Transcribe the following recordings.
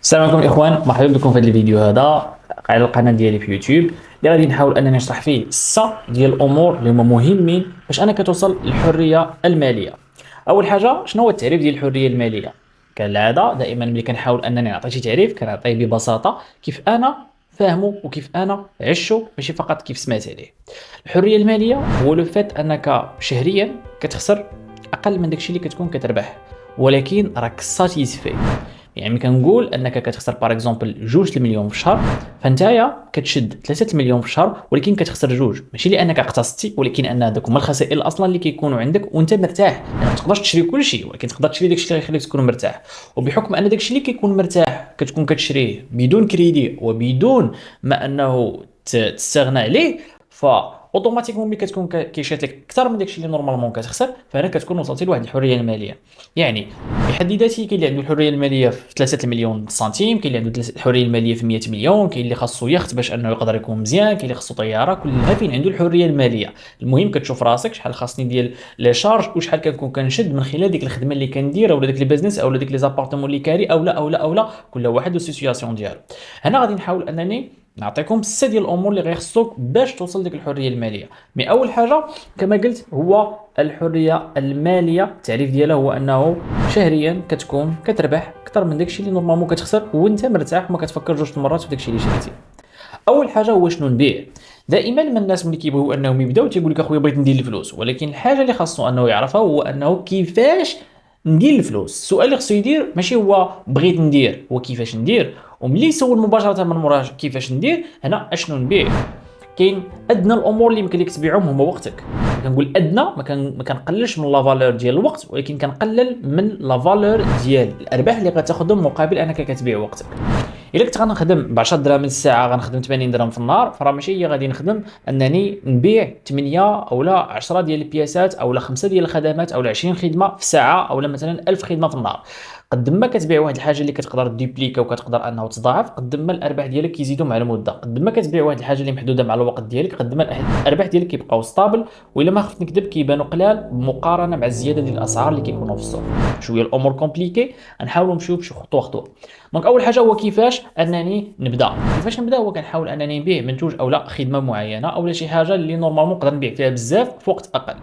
السلام عليكم اخوان، مرحبا بكم في هذا الفيديو هذا على القناه ديالي في يوتيوب اللي غادي نحاول انني نشرح فيه 6 ديال الامور اللي هما مهمين باش انك توصل للحريه الماليه. اول حاجه، شنو هو التعريف ديال الحريه الماليه؟ كالعاده دائما ملي كنحاول انني نعطي شي تعريف كنعطيه ببساطه كيف انا فاهمه وكيف انا عشته، ماشي فقط كيف سمعت عليه. الحريه الماليه هو لو فات انك شهريا كتخسر اقل من داكشي اللي كتكون كتربح، ولكن راك ساتيسفي. يعني ملي كنقول انك كتخسر باغ اكزومبل 2 المليون في الشهر، فانتايا كتشد 3 المليون في الشهر ولكن كتخسر جوج، ماشي لانك اقتصدتي ولكن ان هذوك هما الخسائر اصلا اللي كيكونوا عندك وانت مرتاح. يعني ما تقدرش تشري كل شيء ولكن تقدر تشري داكشي اللي غيخليك تكون مرتاح. وبحكم ان داكشي اللي كيكون مرتاح كتكون كتشريه بدون كريدي وبدون ما انه تستغنى عليه، ف اوتوماتيكمون ملي كتكون كيشات لك اكثر من داكشي اللي نورمالمون كتخسر، فهنا كتكون وصلتي لواحد الحريه الماليه. يعني بحد ذاته كاين اللي عنده الحريه الماليه في 3 المليون سنتيم، كاين اللي عنده الحريه الماليه في 100 مليون، كاين اللي خاصو يخت باش انه يقدر يكون مزيان، كاين اللي خاصو طياره، كلها فين عنده الحريه الماليه. المهم كتشوف راسك شحال خاصني ديال لي شارج وشحال كنكون كنشد من خلال ديك الخدمه اللي كندير اولا داك البيزنس اولا ديك لي زابارتمون اللي كاري اولا كل واحد والسيتوياسيون ديالو. هنا غادي نحاول انني نعطيكم 6 ديال الامور اللي غيخصوك باش توصل لديك الحريه الماليه. مي اول حاجه كما قلت هو الحريه الماليه، التعريف ديالها هو انه شهريا كتكون كتربح اكثر من داكشي اللي نورمالمون كتخسر وانت مرتاح وما كتفكر جوج المرات في داكشي اللي شريتي. اول حاجه هو شنو نبيع. دائما ما الناس ملي كيبغيو انهم يبداو تيقول لك اخويا بغيت ندير الفلوس، ولكن الحاجه اللي خاصو انه يعرفها هو انه كيفاش ندير الفلوس. السؤال اللي خصو يدير ماشي هو بغيت ندير، هو كيفاش ندير. وملي يسول مباشره من موراه كيفاش ندير، هنا اشنو نبيع. كاين ادنى الامور اللي يمكن لك تبيعهم هما وقتك. كنقول ادنى ما كنقللش من لا فالور ديال الوقت، ولكن كنقلل من لا فالور ديال الارباح اللي غتاخذهم مقابل انك كتبيع وقتك. الا كنت غنخدم ب 10 دراهم الساعه غنخدم 80 درهم في النهار، فراه ماشي هي غادي نخدم انني نبيع 8 اولا 10 ديال البياسات اولا 5 ديال الخدمات اولا 20 خدمه في ساعه اولا مثلا 1000 خدمه في النهار. قد ما كتبيع واحد الحاجه اللي كتقدر ديبليكا وكتقدر انه تضاعف، قد ما الارباح ديالك كيزيدوا مع المده. قد ما كتبيع واحد الحاجه اللي محدوده مع الوقت ديالك، قد ما الارباح ديالك كيبقاو ستابل، والا ما خفت نكذب كيبانوا قلال مقارنه مع الزياده ديال الاسعار اللي كيكونوا في السوق. شويه الامور كومبليكي، نحاولوا نمشيو بشي خطوه خطوه. دونك اول حاجه هو كيفاش انني نبدا. كيفاش نبدا هو كنحاول انني نبيع منتوج اولا خدمه معينه اولا شي حاجه اللي نورمالمون نقدر نبيع فيها بزاف في وقت اقل.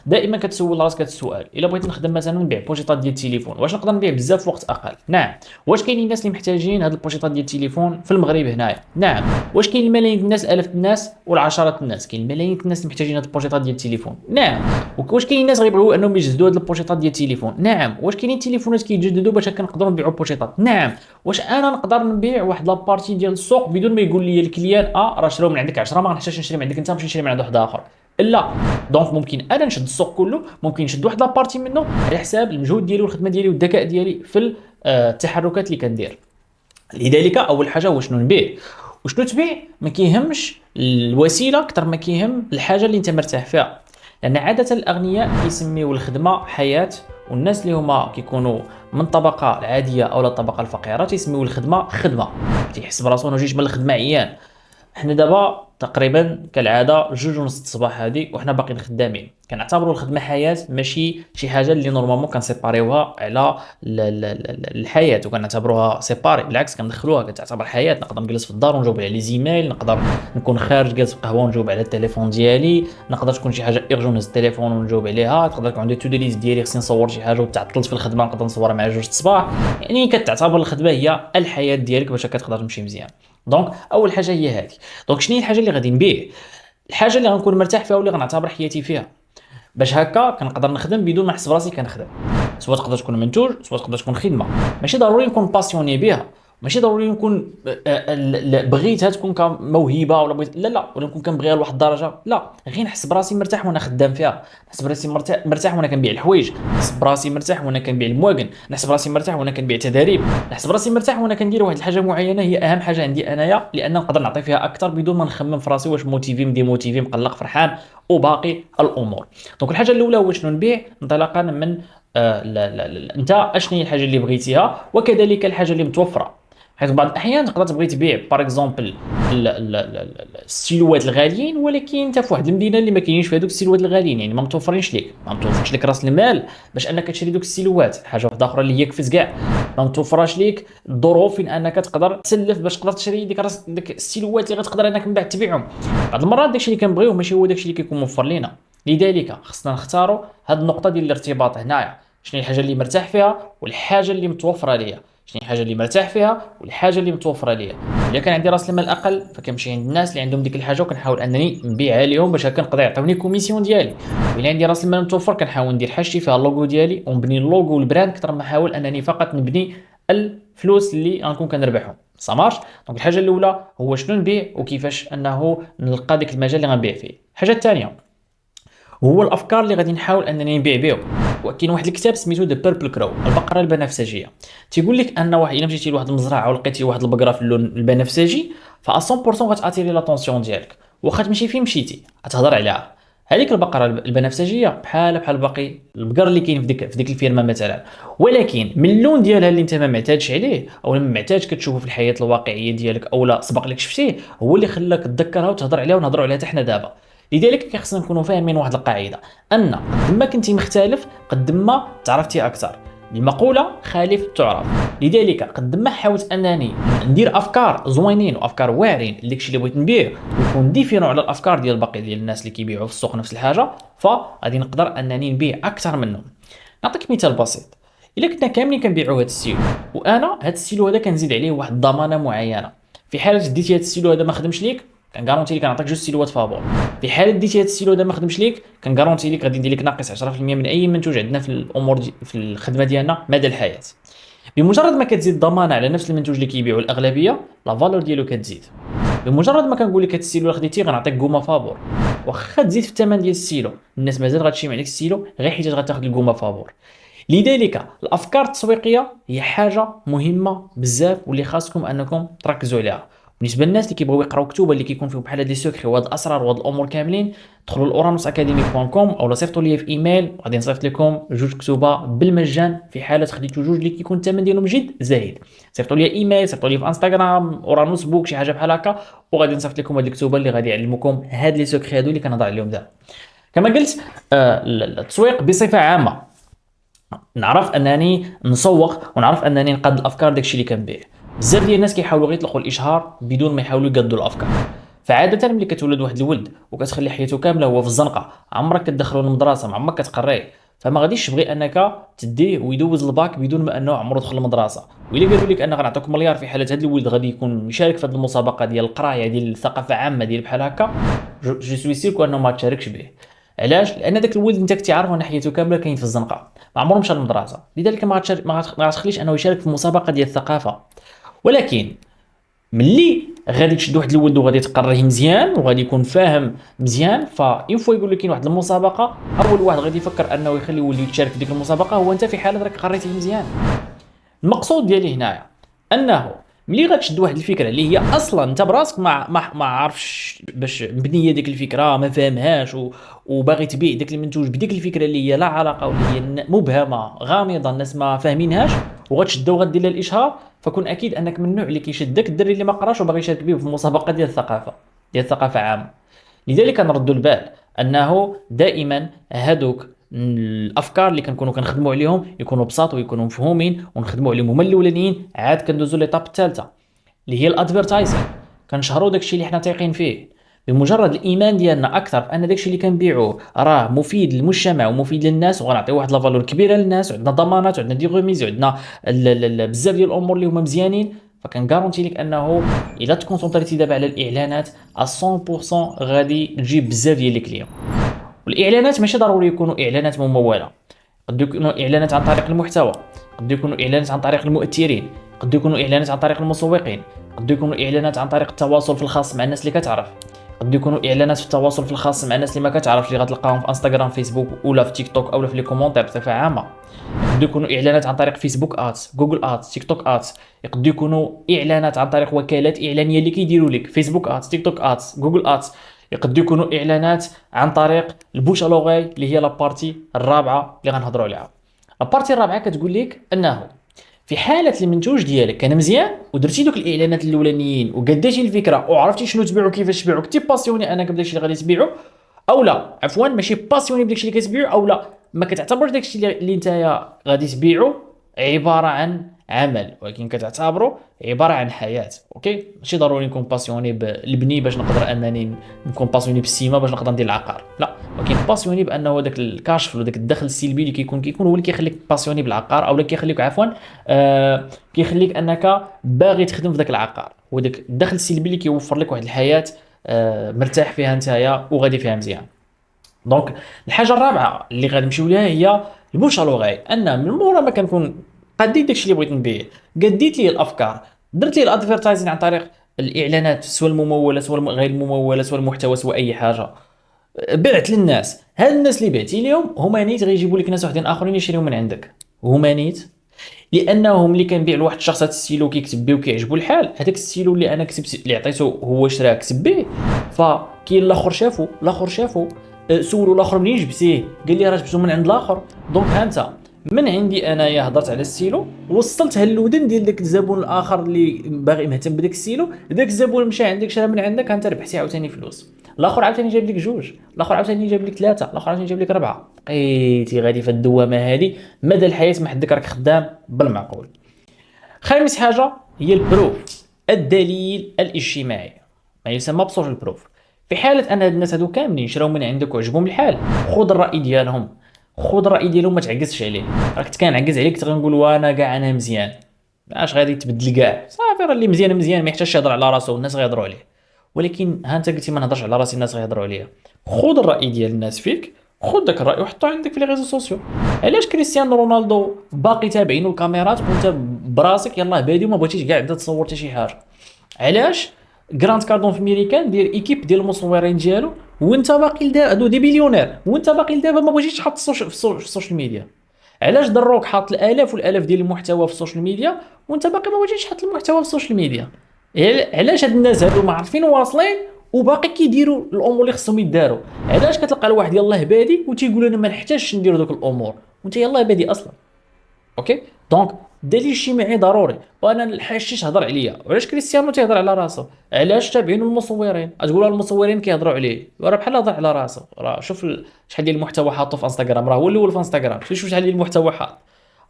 دائما كتسول راسك هذا السؤال، الا بغيت نخدم مثلا نبيع بوشيطات ديال التليفون، واش نقدر نبيع بزاف في وقت اقل؟ نعم. واش كاينين الناس اللي محتاجين هاد البوشيطات ديال التليفون في المغرب هنايا؟ نعم. واش كاين الملايين الناس، الاف الناس والعشرات الناس، كاين الملايين الناس اللي محتاجين هاد البوشيطات ديال التليفون؟ نعم. واش كاين الناس غيبغيو انهم يجددوا هاد البوشيطات ديال التليفون؟ نعم. واش كاينين التليفونات كيتجددوا باش كنقدروا نبيعوا بوشيطات؟ نعم. واش انا نقدر نبيع واحد لابارتي ديال السوق بدون ما يقول لي الكليان راه شراو من عندك 10 ما غنحتاجش نشري من عندك انت، نمشي نشري من عند واحد اخر؟ لا. دونك ممكن انا نشد السوق كله، ممكن نشد واحد لابارتي منه على حساب المجهود ديالي والخدمه ديالي والذكاء ديالي في التحركات اللي كندير. لذلك اول حاجه هو شنو نبيع. وشنو تبيع ما كيهمش الوسيله اكثر ما كيهم الحاجه اللي انت مرتاح فيها. لان عاده الاغنياء كيسميو الخدمه حياه، والناس اللي هما كيكونوا من الطبقه العاديه او الطبقه الفقيره تيسميو الخدمه خدمه، تيحس براسو انه جيت من الخدمه عيان. حنا دابا تقريبا كالعاده 2:30 الصباح هذه وحنا باقيين خدامين. كنعتبروا الخدمه حياه، ماشي شي حاجه اللي نورمالمون كنسيباريوها على الحياه وكنعتبروها سيباري. بالعكس كندخلوها كتعتبر حياه. نقدر نجلس في الدار ونجاوب على لي زيميل، نقدر نكون خارج جالس في قهوه ونجاوب على التليفون ديالي، نقدر تكون شي حاجه ايرجون نهز التليفون ونجاوب عليها، تقدر يكون عندي تو دو ليست ديالي خصني نصور شي حاجه وتعطلت في الخدمه نقدر نصورها مع 2 الصباح. يعني كتعتبر الخدمه هي الحياه ديالك باش كتقدر تمشي مزيان. دونك اول حاجه هي هذه. دونك شنو هي الحاجه اللي غادي نبيع؟ الحاجه اللي غنكون مرتاح فيها واللي غنعتبر حياتي فيها، باش هكا كنقدر نخدم بدون ما نحس براسي كنخدم. سواء تقدر تكون منتوج، سواء تقدر تكون خدمه. ماشي ضروري نكون باسيوني بها، ماشي ضروري نكون بغيتها تكون كموهبه ولا بغيت ولا نكون كنبغيها لواحد الدرجه. لا، غير نحس براسي مرتاح وانا خدام فيها، نحس براسي مرتاح وانا كنبيع الحوايج، نحس براسي مرتاح وانا كنبيع المواقن، نحس براسي مرتاح وانا كنبيع تداريب، نحس براسي مرتاح وانا كندير واحد الحاجه معينه هي اهم حاجه عندي انايا، لان نقدر نعطي فيها اكثر بدون ما نخمم في راسي واش موتيفي مديموتيفي مقلق فرحان وباقي الامور. دونك الحاجه الاولى هو شنو نبيع انطلاقا من لا انت اشنو هي الحاجه اللي بغيتيها، وكذلك الحاجه اللي متوفره. حيت بعض الاحيان تقدر تبغي تبيع باغ اكزومبل السيلوات الغاليين، ولكن انت في واحد المدينه اللي ما كاينينش فيها دوك السيلوات الغاليين، يعني ما متوفرينش لك، ما متوفرش لك راس المال باش انك تشري دوك السيلوات. حاجه واحده اخرى اللي هي كفز كاع، ما متوفراش ليك الظروف فين انك تقدر تسلف باش تقدر تشري ديك السيلوات اللي غتقدر انك من بعد تبيعهم. بعض المرات داكشي اللي كنبغيو ماشي هو داكشي اللي كيكون موفر لينا، لذلك خصنا نختاروا هذه النقطه ديال الارتباط هنايا. شنو هي الحاجه اللي مرتاح فيها والحاجه اللي متوفره ليا، شنو هي الحاجه اللي مرتاح فيها والحاجه اللي متوفره ليا. الا كان عندي راس المال اقل فكنمشي عند الناس اللي عندهم ديك الحاجه وكنحاول انني نبيعها لهم باش هكا نقدر يعطيوني كوميسيون ديالي. الا عندي راس المال متوفر كنحاول ندير حاجتي فيها اللوغو ديالي ونبني اللوغو والبراند اكثر ما نحاول انني فقط نبني الفلوس اللي غنكون كنربحهم. صامارش. دونك الحاجه الاولى هو شنو نبيع وكيفاش انه نلقى ديك المجال اللي غنبيع فيه. الحاجه الثانيه هو الافكار اللي غادي نحاول انني نبيع بهم. وكاين واحد الكتاب سميتو ذا بيربل كرو، البقره البنفسجيه، تيقول لك ان واحد الا مشيتي لواحد المزرعه ولقيتي واحد البقره في اللون البنفسجي ف 100% غتاتيري لاتونسيون ديالك، واخا تمشي فين مشيتي غتهضر عليها. هذيك البقره البنفسجيه بحال باقي البقر اللي كاين في ديك الفيرما مثلا، ولكن من اللون ديالها اللي انت ما معتادش عليه او ما معتادش كتشوفه في الحياه الواقعيه ديالك او لا سبق لك شفتيه، هو اللي خلاك تذكرها وتهضر عليها ونهضروا عليها حتى حنا دابا. لذلك خصنا نكونوا فاهمين واحد القاعده، ان قد ما كنتي مختلف قد ما تعرفتي اكثر. المقوله خالف تعرف. لذلك قد ما حاولت انني ندير افكار زوينين وافكار واعرين لداكشي اللي بغيت نبيع ويكون ديفيرون على الافكار ديال باقي ديال الناس اللي كيبيعوا في السوق نفس الحاجه، فغادي نقدر انني نبيع اكثر منهم. نعطيك مثال بسيط. الا كنا كاملين كنبيعوا هذا السيلو وانا هذا السيلو هذا كنزيد عليه واحد الضمانه معينه، في حاله ديتي هذا السيلو هذا ما خدمش ليك كنغارونتي لك نعطيك جوج سيلوات فابور. في حاله ديتي هذا السيلو هذا ما خدمش ليك كنغارونتي لك غادي ندير لك ناقص 10% من اي منتوج عندنا في الامور في الخدمه ديالنا مدى الحياه. بمجرد ما كتزيد ضمانه على نفس المنتوج اللي كيبيعوا الاغلبيه لا فالور ديالو كتزيد. بمجرد ما كنقول لك هذا السيلو اللي خديتيه غنعطيك كوما فابور، واخا تزيد في الثمن ديال السيلو الناس مازال غتشي عليك السيلو غير حيت غتاخذ الكوما فابور. لذلك الافكار التسويقيه هي حاجه مهمه بزاف واللي خاصكم انكم تركزوا عليها. بالنسبه للناس اللي كيبغيو يقراو كتب اللي كيكون فيهم بحال هاد لي سوكري وهاد الاسرار وهاد الامور كاملين، دخلوا لاورانوساكاديمي.com او صيفطوا لي في ايميل غادي نصيفط لكم جوج كتبه بالمجان في حاله خديتوا جوج اللي كيكون الثمن ديالهم جد زايد. صيفطوا لي ايميل، صيفطوا لي في انستغرام اورانوس بوك شي حاجه بحال هكا وغادي نصيفط لكم هاد الكتبه اللي غادي يعلموكم هاد لي سوكري هادو اللي كنهضر عليهم دابا. كما قلت التسويق بصفه عامه نعرف انني نسوق ونعرف انني نقاد الافكار داكشي اللي كنبيع. بزاف ديال الناس كيحاولوا غير يطلقوا الاشهار بدون ما يحاولوا يقادوا الافكار. فعاده ملي كتولد واحد الولد وكتخلي حياته كامله هو في الزنقه، عمرك كتدخلوا للمدرسه ما عمرك كتقريه، فما غاديش تبغي انك تديه ويدوز الباك بدون ما انه عمره دخل المدرسه. وإلا قالوا لك ان غنعطيك مليار في حاله هذا الولد غادي يكون يشارك في هذه المسابقه ديال القرايه ديال الثقافه عامه ديال بحال هكا، جو سوي سير انه ما تشاركش به. علاش؟ لان داك الولد انت كنتي عارف ان حياته كامله كاين في الزنقه ما عمره مشى للمدرسه، لذلك ما غتخليش انه يشارك في المسابقه ديال الثقافه. ولكن ملي غادي تشد واحد الولد وغادي تقريه مزيان وغادي يكون فاهم مزيان، فاين فوا يقول لك كاين واحد المسابقه اول واحد غادي يفكر انه يخلي ولده يشارك في ديك المسابقه هو انت، في حاله راك قريتيه مزيان. المقصود ديالي هنايا انه ملي غتشد واحد الفكره اللي هي اصلا انت براسك ما عارفش باش مبنيه ديك الفكره ما فاهمهاش وباغي تبيع داك المنتوج بديك الفكره اللي هي لا علاقه واللي هي مبهمه غامضه الناس ما فاهمينهاش وغتشدها وغدير لها الاشهار، فكون اكيد انك من النوع اللي كيشدك الدري اللي ما قراش وباغي يشارك به في المسابقه ديال الثقافه عامه. لذلك نردوا البال انه دائما هادوك الافكار اللي كنكونوا كنخدموا عليهم يكونوا بساط ويكونوا مفهومين ونخدموا عليهم هما الاولانيين، عاد كندوزوا ليطاب الثالثه اللي هي الادفيرتايزينغ. كنشهروا داكشي اللي حنا تايقين فيه. بمجرد الايمان ديالنا اكثر بان داكشي اللي كنبيعوه راه مفيد للمجتمع ومفيد للناس وغنعطيو واحد لافالور كبيره للناس وعندنا ضمانات وعندنا دي غوميز وعندنا بزاف ديال الامور اللي هما مزيانين، فكنغارونتي لك انه الا تكونسونطريتي دابا على الاعلانات 100% غادي تجيب بزاف ديال لي كليون. والاعلانات ماشي ضروري يكونوا اعلانات مموله، قد يكونوا اعلانات عن طريق المحتوى، قد يكونوا اعلانات عن طريق المؤثرين، قد يكونوا اعلانات عن طريق المسوقين، قد يكونوا اعلانات عن طريق التواصل في الخاص مع الناس اللي كتعرف، قد يكونوا اعلانات في التواصل في الخاص مع الناس اللي ما كتعرفش اللي غتلقاهم في انستغرام فيسبوك ولا في تيك توك اولا في لي كومونتير بصفه عامه، قد يكونوا اعلانات عن طريق فيسبوك ادز، جوجل ادز، تيك توك ادز، يقد يكونوا اعلانات عن طريق وكالات اعلانيه اللي كيديروا لك فيسبوك ادز، تيك توك ادز، جوجل ادز، يقد يكونوا اعلانات عن طريق البوش الوغاي اللي هي لابارتي الرابعه اللي غنهضروا عليها. لابارتي الرابعه كتقول لك انه في حاله المنتوج ديالك كان مزيان ودرتي دوك الاعلانات الاولانيين وقديتي الفكره وعرفتي شنو تبيع وكيفاش تبيع وكنتي باسيوني انك بداكشي اللي غادي تبيعو، او لا عفوا ماشي باسيوني بداكشي اللي كتبيعو، او لا ما كتعتبرش داكشي اللي نتايا غادي تبيعو عباره عن عمل، ولكن كتعتبره عباره عن حياه. اوكي، ماشي ضروري نكون باسيوني بالبني باش نقدر انني نكون باسيوني بالسيما باش نقدر ندير العقار، لا، ولكن باسيوني بانه داك الكاش فلو، داك الدخل السلبي اللي كيكون هو اللي كيخليك باسيوني بالعقار، او كيخليك عفوا كيخليك انك باغي تخدم في ذاك العقار، وداك الدخل السلبي اللي كيوفر لك واحد الحياه مرتاح فيها نتايا وغادي فيها مزيان. دونك الحاجه الرابعه اللي غادي نمشيو ليها هي البوش الوغاي، ان من مورا ما كنكون قديت داكشي اللي بغيت نبيع، قديت لي الافكار، درت لي الادفيرتايزين عن طريق الاعلانات، سواء المموله سواء غير المموله، سواء المحتوى سواء اي حاجه، بعت للناس. هاد الناس اللي بعتي لهم هما نيت غيجيبوا لك ناس وحدين اخرين يشريو من عندك، هما نيت لانه ملي كنبيع لواحد الشخص هذا السيلو كيكتب به وكيعجبو الحال، هذاك السيلو اللي انا كتبت اللي عطيته هو شراه كتب به، فكاين الاخر شافو، الاخر شافو سولو الاخر منين جبتيه، قال لي راه جبتو من عند الاخر. دونك ها انت من عندي انايا هضرت على السيلو، وصلتها للودن ديال داك الزبون الاخر اللي باغي مهتم بداك السيلو، داك الزبون مشى عندك شرا من عندك، انت ربحتي عاوتاني فلوس، الاخر عاوتاني جاب لك جوج، الاخر عاوتاني جاب لك ثلاثه، الاخر عاوتاني جاب لك اربعه، بقيتي غادي في الدوامه هذه مدى الحياه ما حدك راك خدام بالمعقول. خامس حاجه هي البروف، الدليل الاجتماعي، ما يسمى بسوشيال بروف. في حاله ان هاد الناس هادو كاملين شراو من عندك وعجبهم الحال، خذ الراي ديالهم، خذ الراي ديالهم، ما تعكزش عليه. راك كنعكز عليك تغنقول وانا كاع انا مزيان، اش غادي تبدل كاع، صافي راه اللي مزيان مزيان، ما يحتاجش يهضر على راسو والناس غيهضروا عليه. ولكن ها انت قلتي ما نهضرش على راسي الناس غيهضروا عليا، خذ الراي ديال الناس فيك، خذ داك الراي وحطو عندك في لي ريزو سوسيو. علاش كريستيانو رونالدو باقي تابعينو الكاميرات وانت براسك يلاه بادي وما بغيتيش كاع تصور حتى شي حاجه؟ علاش جراند كاردون في ميريكان داير ايكيب ديال المصورين ديالو وانت باقي هادو دي بليونير، وانت باقي لدابا ما بغيتيش تحط في السوشيال ميديا؟ علاش دروك حاط الالاف والالاف ديال المحتوى في السوشيال ميديا وانت باقي ما بغيتيش تحط المحتوى في السوشيال ميديا؟ علاش هاد الناس هادو ما عارفين واصلين وباقي كيديروا الامور اللي خصهم يداروا؟ علاش كتلقى الواحد يلاه بادي وتيقول انا ما نحتاجش ندير دوك الامور وانت يلاه بادي اصلا؟ اوكي، دونك الدليل الاجتماعي ضروري، وانا الحاشيش هضر عليا. وعلاش كريستيانو تيهضر على راسو؟ علاش تابعين المصورين؟ تقول المصورين كيهضروا عليه، راه بحال هضر على راسو، راه شوف شحال ديال المحتوى حاطه في انستغرام، راه هو الاول في انستغرام، شوف شحال ديال المحتوى حاط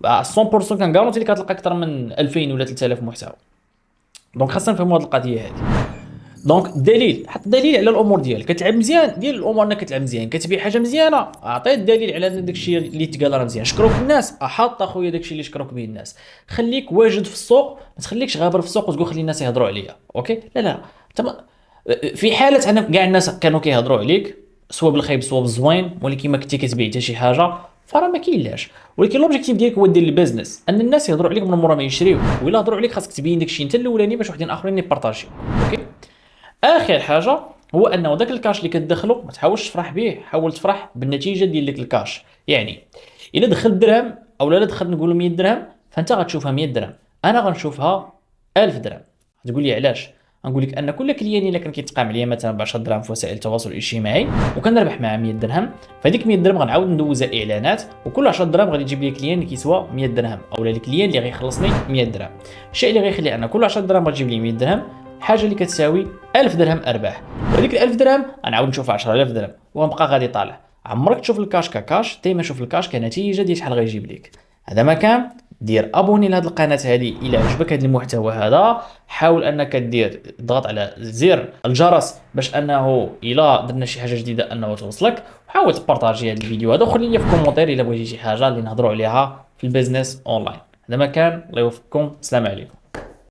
100% كنكارونتي اللي كتلقى اكثر من 2000 ولا 3000 محتوى. دونك خاصنا نفهموا هذه القضيه هذه. دونك الدليل، حط دليل على الامور ديالك، كتلعب مزيان ديال الامور انك كتلعب مزيان، كتبيع حاجه مزيانه اعطي الدليل على داك الشيء اللي تقال راه مزيان، شكروك الناس، حط اخويا داك الشيء اللي شكروك به الناس، خليك واجد في السوق، ما تخليكش غابر في السوق وتقول خلي الناس يهضروا عليا. اوكي، لا لا، تما في حاله ان كاع الناس كانوا كيهضروا عليك سواء بالخايب سواء بالزوين، ولكن ما كنتي كتبيع حتى شي حاجه، فراه ما كاينلاش. ولكن لوبجيكتيف ديالك هو دير البيزنس، ان الناس يهضروا عليك من مورا ما يشريو، ولا هضروا عليك خاصك تبين داك الشيء انت الاولاني باش وحدين اخرين يبارطاجيو. اوكي، اخر حاجه هو انه داك الكاش اللي كتدخلو ما تحاولش تفرح به، حاول تفرح بالنتيجه ديال داك الكاش. يعني الا دخلت درهم او لا دخلت نقولوا 100 درهم، فانت غتشوفها 100 درهم، انا غنشوفها 1000 درهم. تقول لي علاش؟ غنقول لك ان كل كليان الا كان كيتقام عليا مثلا ب 10 دراهم في وسائل التواصل الاجتماعي وكنربح معاه 100 درهم، فهذيك 100 درهم غنعاود ندوزها اعلانات، وكل 10 دراهم غادي تجيب لي كليان اللي كيسوى 100 درهم، او الكليان اللي غيخلصني 100 درهم. الشيء اللي غيخلي ان كل 10 دراهم غتجيب لي 100 درهم، حاجه اللي كتساوي 1000 درهم ارباح. وهذيك ال 1000 درهم غنعاود نشوفها 10000 درهم ونبقى غادي طالع. عمرك تشوف الكاش ككاش، ديما شوف الكاش كنتيجه ديال شحال غيجيب لك. هذا ما كان، دير ابوني لهاد القناه هذه الى عجبك هذا المحتوى هذا، حاول انك دير ضغط على زر الجرس باش انه الى درنا شي حاجه جديده انه توصلك، وحاول تبارطاجي هذا الفيديو هذا، وخلي لي في كومونتير الا بغيتي شي حاجه اللي نهضروا عليها في البيزنس اونلاين. هذا ما كان، الله يوفقكم، السلام عليكم.